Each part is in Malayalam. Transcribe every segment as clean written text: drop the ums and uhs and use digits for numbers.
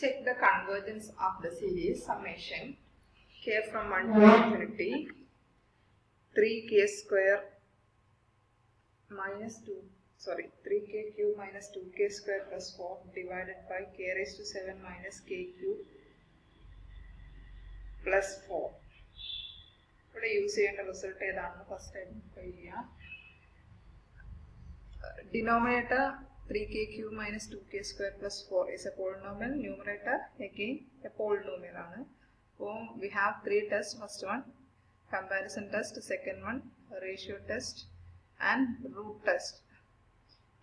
Check the convergence of the series summation k from 1 to infinity 3k square minus 3k cube minus 2k square plus 4 divided by k raised to 7 minus k cube plus 4. ഇവിടെ യൂസ് ചെയ്യേണ്ട റിസൾട്ട് ഏതാണെന്ന് ഫസ്റ്റ് ഐഡന്റിഫൈ ചെയ്യാം. Denominator 3k cube minus 2k square plus 4 is a polynomial. Numerator again a polynomial ആണ്. So we have three tests. First one comparison test, second one ratio test and root test.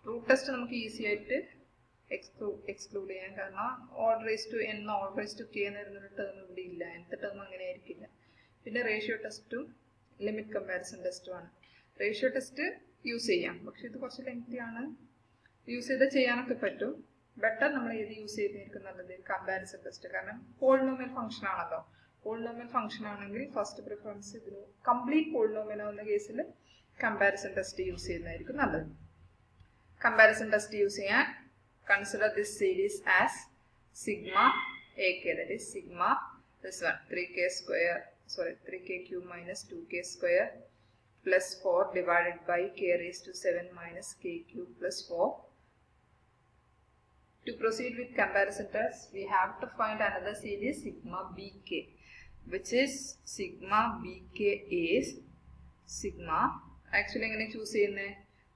Root test നമുക്ക് ഈസി ആയിട്ട് എക്സ്ക്ലൂഡ് ചെയ്യാൻ, കാരണം all raise to n all raise to k എന്നൊരു ടേം ഇവിടെ ഇല്ല, nth ടേം അങ്ങനെ ആയിരിക്കില്ല. പിന്നെ റേഷ്യോ ടെസ്റ്റും ലിമിറ്റ് കമ്പാരിസൺ ടെസ്റ്റും ആണ്. റേഷ്യോ ടെസ്റ്റ് യൂസ് ചെയ്യാം, പക്ഷെ ഇത് കുറച്ച് ലെങ്തി ആണ്. യൂസ് ചെയ്ത് ചെയ്യാനൊക്കെ പറ്റും. ബെറ്റർ നമ്മൾ ഏത് യൂസ് ചെയ്തിരിക്കും നല്ലത് കമ്പാരിസൺ ടെസ്റ്റ്, കാരണം പോളിനോമിയൽ ഫംഗ്ഷൻ ആണല്ലോ. പോളിനോമിയൽ ഫംഗ്ഷൻ ആണെങ്കിൽ ഫസ്റ്റ് പ്രിഫറൻസ് ഇതിന് കംപ്ലീറ്റ് പോളിനോമിയൽ ആവുന്ന കേസിൽ കമ്പാരിസൺ ടെസ്റ്റ് യൂസ് ചെയ്യുന്നതായിരിക്കും നല്ലത്. കമ്പാരിസൺ ടെസ്റ്റ് യൂസ് ചെയ്യാൻ consider this series as sigma ak, that is sigma this one 3k cube minus 2k square plus 4 divided by k raised to 7 minus k cube plus 4. To proceed with comparison test, we have to find another series sigma bk, which is sigma bk is sigma. Actually എങ്ങനെ ചൂസ് ചെയ്യുന്നത്?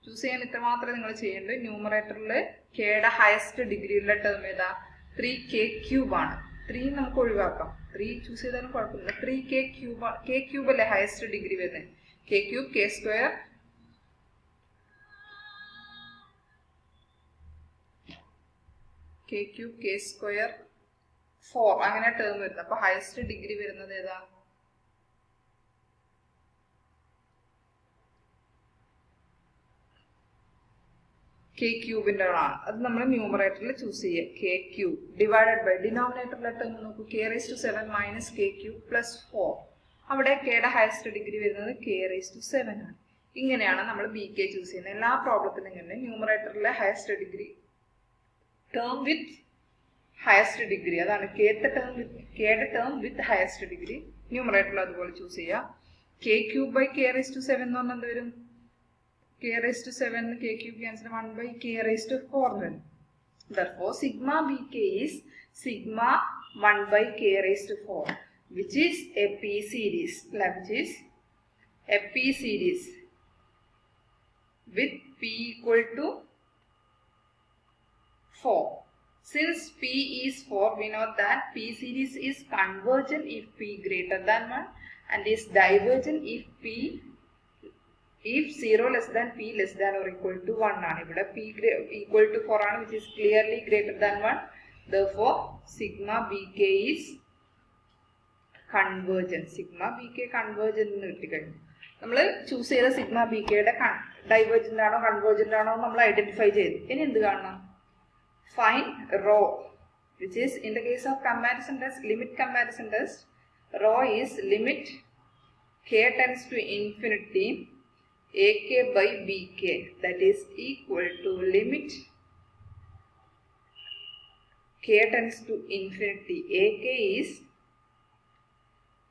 ചൂസ് ചെയ്യാൻ ഇത്ര മാത്രമേ നിങ്ങൾ ചെയ്യേണ്ടത്. ന്യൂമറേറ്ററിൽ കെയുടെ ഹയസ്റ്റ് ഡിഗ്രിയുള്ള ടേം ഏതാ? 3k ക്യൂബ് ആണ്. 3 നമുക്ക് ഒഴിവാക്കാം, 3 ചൂസ് ചെയ്താലും കുഴപ്പമില്ല. 3k ക്യൂബ്, k ക്യൂബ് അല്ലേ ഹയസ്റ്റ് ഡിഗ്രി വരുന്നത്. k cube k square k cube k square 4 അങ്ങനെ ടേം വരുന്നത്. അപ്പൊ ഹയസ്റ്റ് ഡിഗ്രി വരുന്നത് ഏതാ? k ക്യൂബിന്റെ ആണ്. അത് നമ്മൾ ന്യൂമറേറ്ററിൽ ചൂസ് ചെയ്യുക. k ക്യൂബ് ഡിവൈഡഡ് ബൈ ഡിനോമിനേറ്ററിലെ ടേം നോക്കൂ, k raised to 7 minus k cube plus 4. അവിടെ കെയുടെ ഹയസ്റ്റ് ഡിഗ്രി വരുന്നത് k raised to 7 ആണ്. ഇങ്ങനെയാണ് നമ്മൾ ബി കെ ചൂസ് ചെയ്യുന്നത്. എല്ലാ പ്രോബ്ലത്തിനും ഇങ്ങനെ ന്യൂമറേറ്ററിലെ highest degree term with highest degree, അതാണ് കെയുടെ ടേം വിത്ത് ഹയസ്റ്റ് ഡിഗ്രി. ന്യൂമറേറ്ററിൽ അതുപോലെ ചൂസ് ചെയ്യുക. k cube by k raised to 7 എന്ന് പറഞ്ഞാൽ എന്ത് വരും? k raised to 7 k cube cancel 1 by k raised to 4 വരും. Therefore sigma bk is sigma 1 by k raised to 4, which is a p series, with p equal to 4. Since p is 4, we know that p series is convergent if p greater than 1 and is divergent if 0 less than p less than or equal to 1 ആണ്. ഇവിടെ p equal to 4 ആണ്, which is clearly greater than 1. Therefore sigma bk is convergent. sigma bk convergent എന്ന് കിട്ടിക്കഴിഞ്ഞു. നമ്മൾ ചൂസ് ചെയ്ത സിഗ്മ ബി കെയുടെ ഡൈവേർജന്റ് ആണോ കൺവേർജന്റ് ആണോ നമ്മൾ ഐഡന്റിഫൈ ചെയ്തു. ഇനി എന്ത് കാണണം? Find rho, which is in the case of comparison test, limit comparison test, rho is limit k tends to infinity ak by bk, that is equal to limit k tends to infinity ak is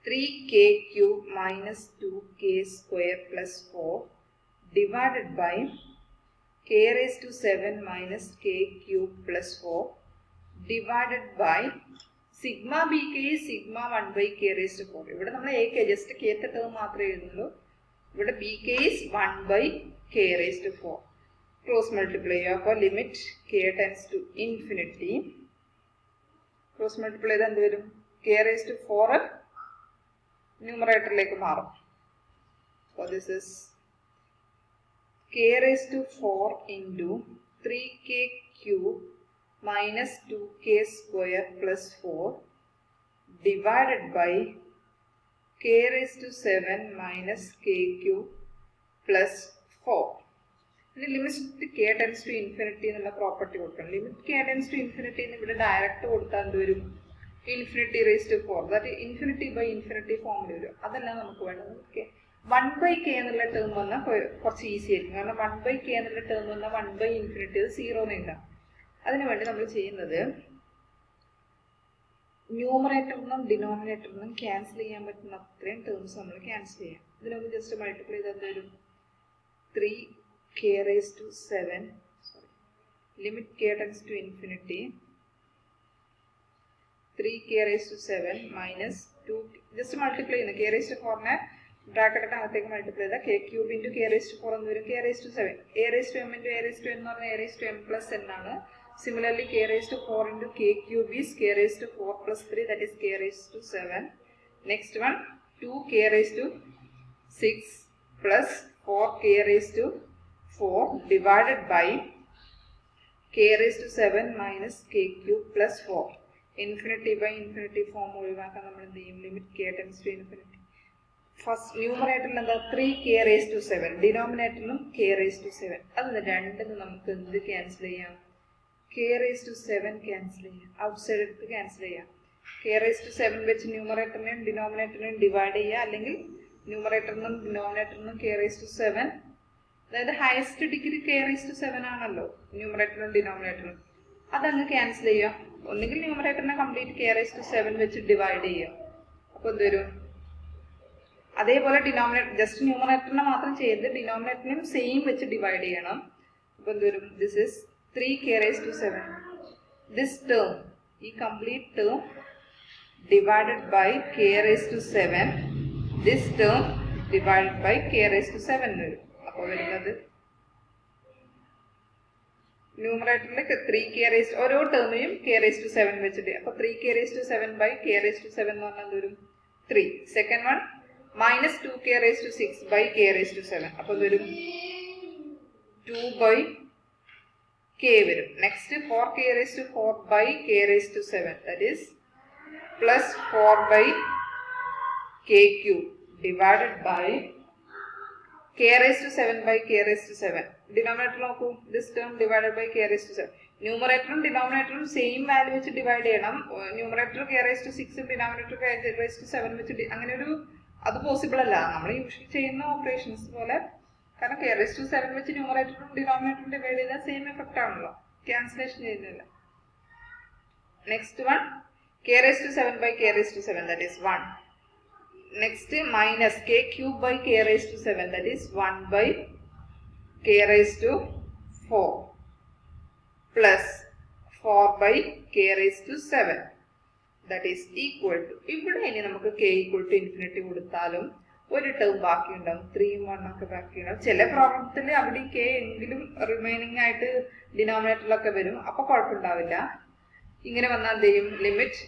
3k cube minus 2k square plus 4 divided by k raised to 7 minus k cube plus 4 divided by sigma bk is sigma 1 by k raised to 4. ഇവിടെ നമ്മൾ ak ജസ്റ്റ് kth ടേം മാത്രമേ എഴുതുന്നുള്ളൂ. ഇവിടെ bk is 1 by k raised to 4. Cross multiply ചെയ്യുക. അപ്പോൾ limit k tends to infinity, cross multiply ചെയ്ത് എന്ത് വരും? k raised to 4 ന്യൂമറേറ്ററിലേക്ക് മാറും. So this is k raised to 4 into 3k cube minus 2k square plus 4 divided by k raised to 7 minus k cube plus 4. ഇനി limit k tends to infinity എന്നുള്ള പ്രോപ്പർട്ടി കൊടുക്കണം. Limit k tends to infinity എന്ന് ഇവിടെ ഡയറക്റ്റ് കൊടുത്താൽ എന്ത് വരും? Infinity raised to 4, that infinity by infinity ഫോമിൽ വരും. അതല്ല നമുക്ക് വേണ്ടത്. 1 by k എന്നുള്ള ടേം വന്നാൽ കുറച്ച് ഈസി ആയിരിക്കും, കാരണം 1 by k എന്നുള്ള ടേം വന്നാൽ 1 by ഇൻഫിനിറ്റി 0 എന്ന് എഴുതാം. അതിനുവേണ്ടി നമ്മൾ ചെയ്യുന്നത് ന്യൂമറേറ്ററിനും ഡിനോമിനേറ്ററിനും ക്യാൻസൽ ചെയ്യാൻ പറ്റുന്ന അത്രയും ടേംസ് നമ്മൾ ക്യാൻസൽ ചെയ്യാം. ഇതിനൊന്ന് ജസ്റ്റ് മൾട്ടിപ്ലൈ ചെയ്താൽ തരും 3k⁻⁷ limit k tends to infinity 3k⁻⁷ minus 2 just multiply ചെയ്യുന്നു k⁻⁴ നെ ബ്രാക്കറ്റിന് അകത്തേക്ക് മൾട്ടിപ്ലൈ ചെയ്താൽ k³ into k⁻⁴ എന്ന് വരും k⁻⁷ a⁻m into a⁻n എന്ന് പറഞ്ഞാൽ a⁻m plus n ആണ്. Similarly k⁻⁴ into k³ is k⁻⁴ plus 3 that is k⁻⁷. Next one 2k⁻⁶ plus 4k⁻⁴ divided by k⁻⁷ minus k³ plus 4. Infinity by infinity form ഒഴിവാക്കാൻ നമ്മൾ എന്ത് ചെയ്യും? Limit k tends to infinity. First ന്യൂമറേറ്ററിൽ എന്താ 3k⁻⁷, ഡിനോമിനേറ്ററിലും k⁻⁷. അതിന് രണ്ടിന് നമുക്ക് എന്ത് ക്യാൻസൽ ചെയ്യാം? k⁻⁷ ക്യാൻസൽ ചെയ്യാം. ഔട്ട്സൈഡ് എടുത്ത് ക്യാൻസൽ ചെയ്യാം. k⁻⁷ വെച്ച് ന്യൂമറേറ്ററിനെയും ഡിനോമിനേറ്ററിനെയും ഡിവൈഡ് ചെയ്യുക, അല്ലെങ്കിൽ ന്യൂമറേറ്ററിനും ഡിനോമിനേറ്ററിനും k⁻⁷, അതായത് ഹയസ്റ്റ് ഡിഗ്രി k⁻⁷ ആണല്ലോ ന്യൂമറേറ്ററിനും ഡിനോമിനേറ്ററിനും, അതങ്ങ് ക്യാൻസൽ ചെയ്യുക. ഒന്നുകിൽ ന്യൂമറേറ്ററിനെ കംപ്ലീറ്റ് k⁻⁷ വെച്ച് ഡിവൈഡ് ചെയ്യുക. അപ്പോൾ എന്ത് വരും? അതേപോലെ ഡിനോമിനേറ്റർ ജസ്റ്റ് ന്യൂമറേറ്ററിനെ മാത്രം ചെയ്ത് ഡിനോമിനേറ്ററിനും സെയിം വെച്ച് ഡിവൈഡ് ചെയ്യണം. അപ്പോൾ എന്ത് വരും? This is 3k⁻⁷. This term, ഈ complete term divided by k⁻⁷, this term divided by k⁻⁷ വരും. അപ്പോൾ വരുന്നത് ന്യൂമറേറ്ററിൽ 3k⁻⁷, ഓരോ ടേമിനും k⁻⁷ വെച്ചിട്ട്, അപ്പോൾ 3k⁻⁷ ബൈ k⁻⁷ എന്ന് പറഞ്ഞാൽ വരും 3. Second one minus 2k⁻⁶ by k⁻⁷, അപ്പോൾ വരും 2 by k വരും. Next 4k⁻⁴ by k⁻⁷, that is plus 4 by k³ divided by k⁻⁷ by k⁻⁷. Denominator നോക്കൂ, this term divided by k⁻⁷. ന്യൂമറേറ്ററും ഡിനോമിനേറ്ററും സെയിം വാല്യൂ വെച്ച് ഡിവൈഡ് ചെയ്യണം. ന്യൂമറേറ്റർ k⁻⁶ ഡിനോമിനേറ്റർ k⁻⁷ വെച്ച് അങ്ങനെ ഒരു അത് പോസിബിൾ അല്ല നമ്മൾ യൂഷ്വലി ചെയ്യുന്ന ഓപ്പറേഷൻസ് പോലെ. കാരണം k⁻⁷ വെച്ച് ന്യൂമറേറ്ററും ഡിനോമിനേറ്ററും ഡിവൈഡ് ചെയ്താൽ സെയിം എഫക്റ്റ് ആണല്ലോ, ക്യാൻസലേഷൻ ചെയ്യുന്നില്ല. Next one k⁻⁷ by k⁻⁷, that is 1. Next minus k³ by k⁻⁷, that is 1 by k⁻⁴ plus 4 by k⁻⁷, that is equal to, ഇവിടെ ഇനി നമുക്ക് k =∞ കൊടുത്താലും ഒരു ടേം ബാക്കിയുണ്ടാവും, 3ഉം 1 ഒക്കെ ബാക്കിയുണ്ടാവും. ചില പ്രോബ്ലത്തിൽ അവിടെ k എങ്കിലും റിമൈനിങ് ആയിട്ട് ഡിനോമിനേറ്ററിലൊക്കെ വരും, അപ്പോൾ കുഴപ്പമുണ്ടാവില്ല. ഇങ്ങനെ വന്നാൽ എന്ത് ചെയ്യും? Limit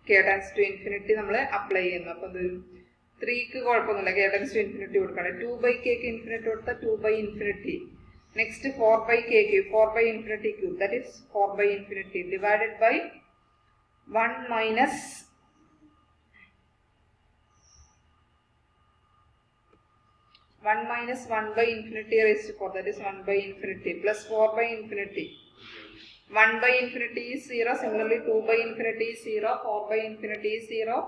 k tends to infinity നമ്മൾ അപ്ലൈ ചെയ്യുന്നു. അപ്പോൾ എന്തൊരു 3ക്ക് കുഴപ്പമൊന്നുമില്ല, k tends to infinity കൊടുക്കണം. 2 by k ക്ക് ഇൻഫിനിറ്റി കൊടുത്താൽ 2 by infinity. Next 4 by k³, 4 by infinity cube, that is 4 by infinity divided by 1 minus 1 by infinity⁻⁴, that is 1 by infinity plus 4 by infinity. 1 by infinity is 0. Similarly 2 by infinity is 0. 4 by infinity is 0.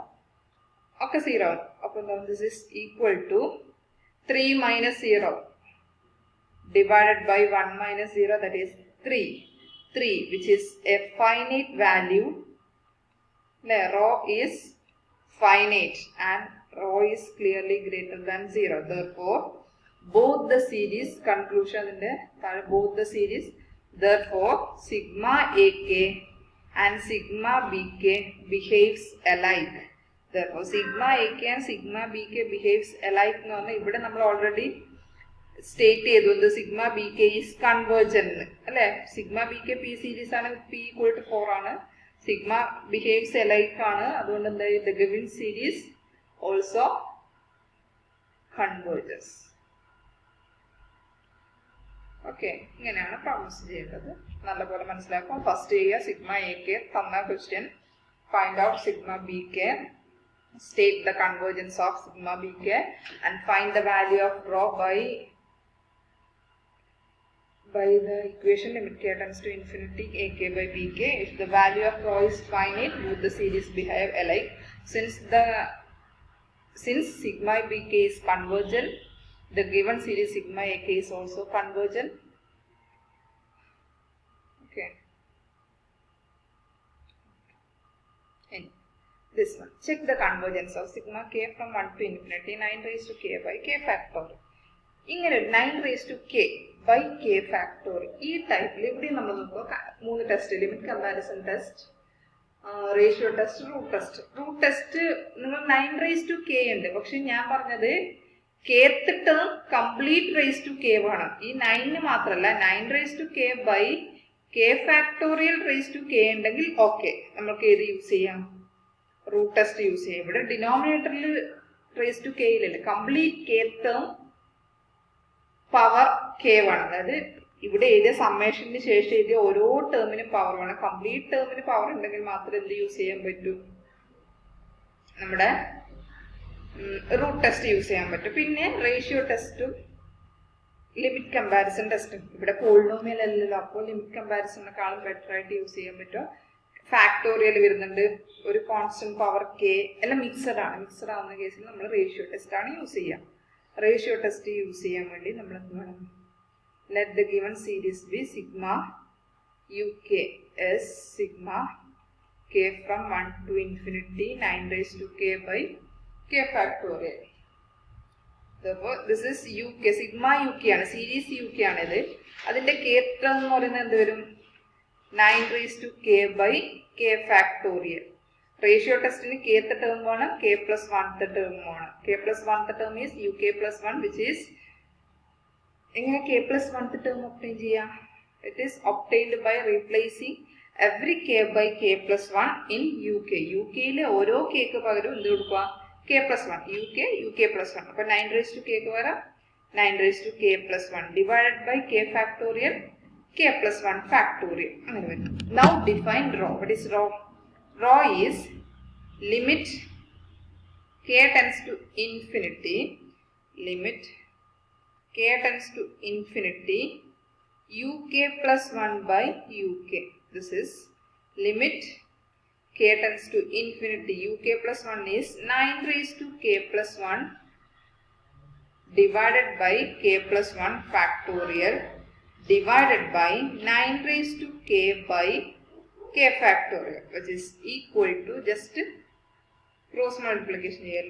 Okay, 0. This is equal to 3 minus 0 divided by 1 minus 0, that is 3. 3, which is a finite value. Rho is finite and rho is clearly greater than 0. Therefore, both the series, conclusion in there, both the series, therefore sigma ak and sigma bk behaves alike. Therefore sigma ak and sigma bk behaves alike എന്ന് പറഞ്ഞാൽ ഇവിടെ നമ്മൾ ഓൾറെഡി സ്റ്റേറ്റ് ചെയ്തു എന്ത് sigma bk is convergent അല്ലേ. sigma bk p series ആണ്, p = 4 ആണ്. sigma behaves alike ആണ്, അതുകൊണ്ട് എന്താ the given series also converges. Okay, ഇങ്ങനെയാണ് പ്രോബ്ലംസ് ചെയ്യേണ്ടത്. നല്ലപോലെ മനസ്സിലാക്കും. ഫസ്റ്റ് ചെയ്യുക സിഗ്മ എ കെ തന്ന question, find out sigma b k, state the convergence of sigma b k and find the value of rho by the equation limit k tends to infinity ak by bk. If the value of rho is finite, both the series behave alike. Since sigma bk is convergent, the given series sigma ak is also convergent. Okay. n. This one. Check the convergence of sigma k from 1 to infinity 9 raised to k by k factorial. ഇങ്ങനെ 9 raised to k by k factorial. ഈ ടൈപ്പിൽ ഇവിടെ നമ്മൾ നോക്കുക 3 test, limit comparison test, ratio test, root test. Root test നിങ്ങൾ 9 raised to k ഉണ്ട്, പക്ഷെ ഞാൻ പറഞ്ഞത് kth term complete raise to k വേണം. ഈ 9 മാത്രമല്ല, 9 raised to k by k factorial raise to k ഉണ്ടെങ്കിൽ ഓക്കെ, നമുക്ക് ഏത് യൂസ് ചെയ്യാം? റൂട്ട് ടെസ്റ്റ് യൂസ് ചെയ്യാം. ഇവിടെ ഡിനോമിനേറ്ററിൽ റേസ് ടു k ഇല്ലല്ലോ, complete kth term power k വേണം. അതായത് ഇവിടെ എഴുതിയ സമ്മേഷന് ശേഷം എഴുതിയ ഓരോ ടേമിനും പവർ വേണം. കംപ്ലീറ്റ് ടേമിന് പവർ ഉണ്ടെങ്കിൽ മാത്രമേ എന്ത് യൂസ് ചെയ്യാൻ പറ്റൂ? നമ്മുടെ റൂട്ട് ടെസ്റ്റ് യൂസ് ചെയ്യാൻ പറ്റും. പിന്നെ റേഷ്യോ ടെസ്റ്റും ലിമിറ്റ് കമ്പാരിസൺ ടെസ്റ്റും. ഇവിടെ പോളിനോമിയൽ അല്ലല്ലോ, അപ്പോൾ ലിമിറ്റ് കമ്പാരിസണിനെക്കാളും ബെറ്റർ ആയിട്ട് യൂസ് ചെയ്യാൻ പറ്റും. ഫാക്ടോറിയൽ വരുന്നുണ്ട്, ഒരു കോൺസ്റ്റന്റ് പവർ കെ, എല്ലാം മിക്സഡ് ആണ്. മിക്സഡ് ആവുന്ന കേസിൽ നമ്മൾ റേഷ്യോ ടെസ്റ്റ് ആണ് യൂസ് ചെയ്യുക. റേഷ്യോ ടെസ്റ്റ് യൂസ് ചെയ്യാൻ വേണ്ടി നമ്മൾ എന്ത് വേണം? Let the given series be sigma u k as sigma k from 1 to infinity 9 raised to k by k factorial. Therefore, this is uk, sigma uk ആണ്, സീരീസ് uk ആണിത്. അതിന്റെ k ടേം എന്ന് പറയുന്നത് എന്ത് വരും? 9 raised to k by k factorial. Ratio ടെസ്റ്റിന് kth ടേം വേണം, k plus 1th ടേം വേണം. k plus 1th term is uk plus 1, which is എങ്ങനെ k plus 1th term obtain ചെയ്യാം? It is obtained by replacing every k by k plus 1 in uk. ukയിലെ ഓരോ kക്ക് പകരം എന്ത് കൊടുക്കുക? k plus 1. uk plus 1. അപ്പോൾ 9 raised to k ക്ക് പകരം 9 raised to k plus 1 divided by k factorial k plus 1 factorial. അങ്ങനെ വരും. Now define rho. What is rho? Rho is limit k tends to infinity, limit k tends to infinity uk plus 1 by uk. This is limit k tends to infinity. uk plus 1 is 9 raised to k plus 1 divided by k plus 1 factorial divided by 9 raised to k by k factorial, which is equal to just cross multiplication here,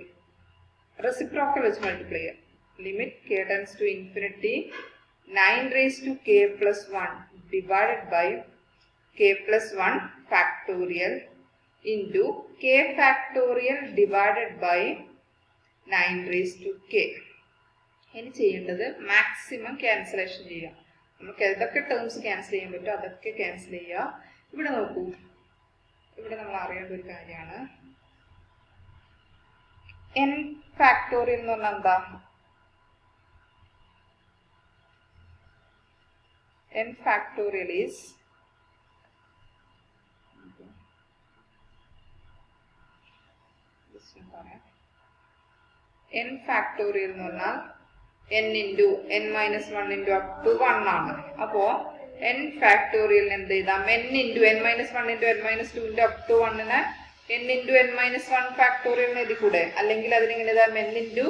reciprocal which multiplier. Limit k tends to infinity 9 raised to k plus 1 divided by k plus 1 factorial into k factorial divided by 9 raised to k. ഇനി ചെയ്യേണ്ടത് മാക്സിമം ക്യാൻസലേഷൻ ചെയ്യാം. നമുക്ക് ഏതൊക്കെ ടേംസ് ക്യാൻസൽ ചെയ്യാൻ പറ്റുമോ അതൊക്കെ ക്യാൻസൽ ചെയ്യുക. ഇവിടെ നോക്കൂ, ഇവിടെ നമ്മൾ അറിയേണ്ട ഒരു കാര്യമാണ് n ഫാക്ടോറിയൽ എന്ന് പറഞ്ഞാൽ എന്താ? n factorial is n factorial എന്ന് പറഞ്ഞാൽ n into n minus 1 into up to 1 ആണ്. അപ്പോൾ n factorial എന്ത് ചെയ്താം? n into n minus 1 into n minus 2 into up to 1 നെ n into n minus 1 factorial എന്ന് എഴുതി കൂടെ? അല്ലെങ്കിൽ അതിനെങ്ങനെ എഴുതാം? n into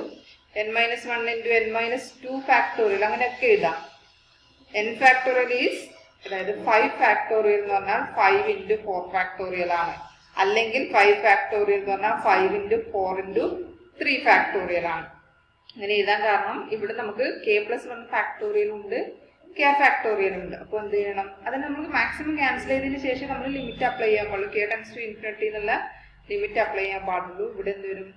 n minus 1 into n minus 2 factorial അങ്ങനെയൊക്കെ എഴുതാം. n factorial is, അതായത് 5 factorial എന്ന് പറഞ്ഞാൽ 5 into 4 factorial ആണ്. അല്ലെങ്കിൽ 5 factorial എന്ന് പറഞ്ഞാൽ 5 into 4 into 3 factorial ആണ്. അങ്ങനെ എഴുതാൻ കാരണം ഇവിടെ നമുക്ക് k plus 1 factorial ഉണ്ട്, k factorial ഉണ്ട്. അപ്പോൾ എന്ത് ചെയ്യണം? അത് നമുക്ക് മാക്സിമം ക്യാൻസൽ ചെയ്തതിന് ശേഷം നമ്മൾ ലിമിറ്റ് അപ്ലൈ ചെയ്യാൻ പാടുള്ളൂ. k tends to infinity എന്നുള്ള ലിമിറ്റ് അപ്ലൈ ചെയ്യാൻ പാടുള്ളൂ. ഇവിടെ എന്ത് വരും?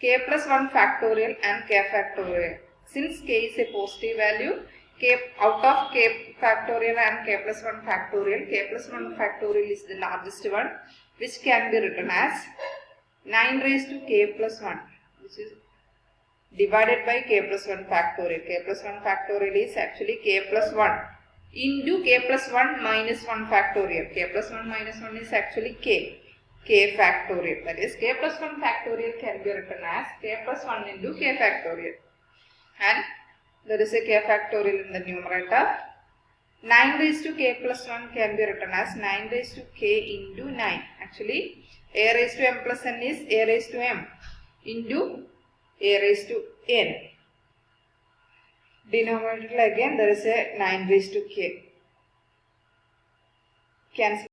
k plus 1 factorial and k factorial. Since k is a positive value, k out of k factorial and k plus 1 factorial, k plus 1 factorial is the largest one, which can be written as 9 raised to k plus 1, which is divided by k plus 1 factorial. K plus 1 factorial is actually k plus 1 into k plus 1 minus 1 factorial. K plus 1 minus 1 is actually k factorial. That is, k plus 1 factorial can be written as k plus 1 into k factorial. And there is a k factorial in the numerator. 9 raised to k plus 1 can be written as 9 raised to k into 9. Actually, a raised to m plus n is a raised to m into a raised to n. Denominator again there is a 9 raised to k. Cancel.